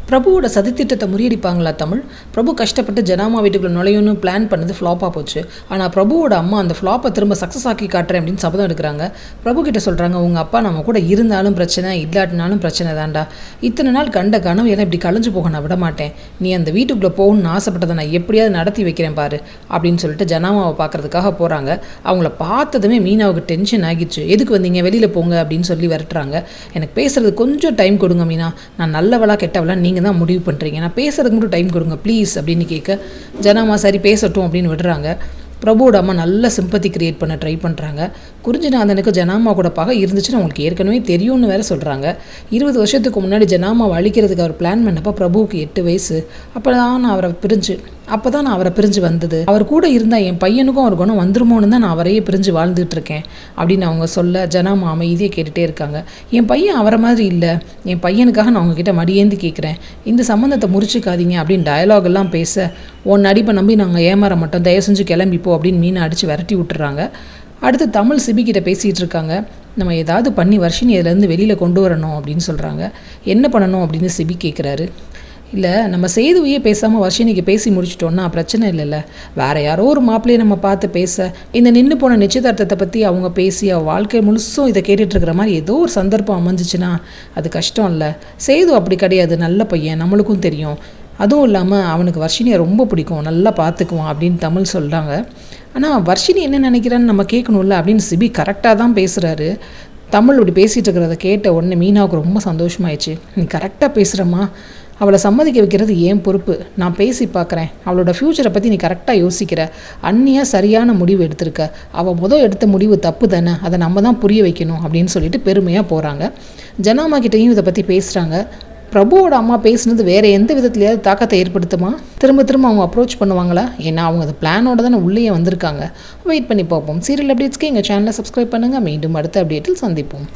பிரபுவோட சதித்திட்டத்தை முறியடிப்பாங்களா தமிழ்? பிரபு கஷ்டப்பட்டு ஜனாமா வீட்டுக்குள்ள நுழையணும்னு பிளான் பண்ணது ஃப்ளாப்பாக போச்சு. ஆனால் பிரபுவோட அம்மா அந்த ஃப்ளாப்பை திரும்ப சக்ஸஸ் ஆக்கி காட்டுறேன் அப்படின்னு சபதம் எடுக்கிறாங்க. பிரபு கிட்ட சொல்கிறாங்க, உங்கள் அப்பா நம்ம கூட இருந்தாலும் பிரச்சனை, இல்லாட்டினாலும் பிரச்சனை தான்டா. இத்தனை நாள் கண்ட கனவு எல்லாம் இப்படி கலைஞ்சு போக நான் விட மாட்டேன். நீ அந்த வீட்டுக்குள்ளே போகணும்னு ஆசைப்பட்டதை நான் எப்படியாவது நடத்தி வைக்கிறேன் பாரு அப்படின்னு சொல்லிட்டு ஜனாமாவை பார்க்கறதுக்காக போகிறாங்க. அவங்கள பார்த்ததுமே மீனாவுக்கு டென்ஷன் ஆகிடுச்சு. எதுக்கு வந்தீங்க, வெளியில் போங்க அப்படின்னு சொல்லி விரட்டுறாங்க. எனக்கு பேசுறது கொஞ்சம் டைம் கொடுங்க மீனா, நான் நல்லவளா கெட்டவளா நீங்கள் தான் முடிவு பண்ணுறீங்க, நான் பேசுறதுக்கு மட்டும் டைம் கொடுங்க ப்ளீஸ் அப்படின்னு கேட்க ஜனாமா சரி பேசட்டும் அப்படின்னு விடுறாங்க. பிரபுவோட அம்மா நல்ல சிம்பத்தி கிரியேட் பண்ண ட்ரை பண்ணுறாங்க. குறிஞ்சிநாதனுக்கு ஜனாமா கூட பகை இருந்துச்சுன்னு அவங்களுக்கு ஏற்கனவே தெரியும்னு வேறு சொல்கிறாங்க. 20 வருஷத்துக்கு முன்னாடி ஜனாமாவை அழிக்கிறதுக்கு அவர் பிளான் பண்ணப்போ பிரபுவுக்கு 8 வயசு. அப்போ தான் நான் அவரை பிரிஞ்சு வந்தது. அவர் கூட இருந்தால் என் பையனுக்கும் அவர் குணம் வந்துருமோன்னு தான் நான் அவரையே பிரிஞ்சு வாழ்ந்துட்டு இருக்கேன் அப்படின்னு அவங்க சொல்ல ஜனாமா அமைதியை கேட்டுகிட்டே இருக்காங்க. என் பையன் அவரை மாதிரி இல்லை, என் பையனுக்காக நான் உங்ககிட்ட மடியேந்தி கேட்குறேன், இந்த சம்மந்தத்தை முறிச்சிக்காதீங்க அப்படின்னு டயலாக் எல்லாம் பேச, உன் நடிப்பை நம்பி நாங்கள் ஏமாற மாட்டோம், தயவு செஞ்சு கிளம்பிப்போம் அப்படின்னு மீனை அடித்து விரட்டி விட்டுறாங்க. அடுத்து தமிழ் சிபிக்கிட்ட பேசிகிட்டு இருக்காங்க. நம்ம ஏதாவது பண்ணி வர்ஷினி இதிலேருந்து வெளியில் கொண்டு வரணும் அப்படின்னு சொல்கிறாங்க. என்ன பண்ணணும் அப்படின்னு சிபி கேட்குறாரு. இல்லை, நம்ம சேதுவையே பேசாமல் வர்ஷினிக்கு பேசி முடிச்சிட்டோன்னா பிரச்சனை இல்லைல்ல, வேறு யாரோ ஒரு மாப்பிள்ளையை நம்ம பார்த்து பேச, இந்த நின்று போன நிச்சயதார்த்தத்தை பற்றி அவங்க பேசி அவள் வாழ்க்கை முழுசும் இதை கேட்டுட்ருக்கிற மாதிரி ஏதோ ஒரு சந்தர்ப்பம் அமைஞ்சிச்சுன்னா அது கஷ்டம் இல்லை. சேது அப்படி கிடையாது, நல்ல பையன், நம்மளுக்கும் தெரியும். அதுவும் இல்லாமல் அவனுக்கு வர்ஷினியை ரொம்ப பிடிக்கும், நல்லா பார்த்துக்குவான் அப்படின்னு தமிழ் சொல்கிறாங்க. ஆனால் வர்ஷினி என்ன நினைக்கிறான்னு நம்ம கேட்கணும்ல அப்படின்னு சிபி கரெக்டாக தான் பேசுகிறாரு. தமிழ் இப்படி பேசிகிட்டு இருக்கிறத கேட்ட உடனே மீனாவுக்கு ரொம்ப சந்தோஷமாயிடுச்சு. நீ கரெக்டாக பேசுகிறம்மா, அவளை சம்மதிக்க வைக்கிறது ஏன் பொறுப்பு, நான் பேசி பார்க்குறேன், அவளோட ஃப்யூச்சரை பற்றி நீ கரெக்டாக யோசிக்கிற, அண்ணியாக சரியான முடிவு எடுத்திருக்க, அவள் எடுத்த முடிவு தப்பு தானே, அதை நம்ம தான் புரிய வைக்கணும் அப்படின்னு சொல்லிட்டு பெருமையாக போகிறாங்க. ஜனாமா கிட்டேயும் இதை பற்றி பேசுகிறாங்க. பிரபுவோட அம்மா பேசுனது வேறு எந்த விதத்துலையாவது தாக்கத்தை ஏற்படுத்துமா, திரும்ப அவங்க அப்ரோச் பண்ணுவாங்களா? ஏன்னா அவங்க அந்த பிளானோட தானே உள்ளே வந்திருக்காங்க. வெயிட் பண்ணி பார்ப்போம். சீரியல் அப்டேட்ஸ்க்கு எங்கள் சேனலை சப்ஸ்கிரைப் பண்ணுங்கள். மீண்டும் அடுத்த அப்டேட்டில் சந்திப்போம்.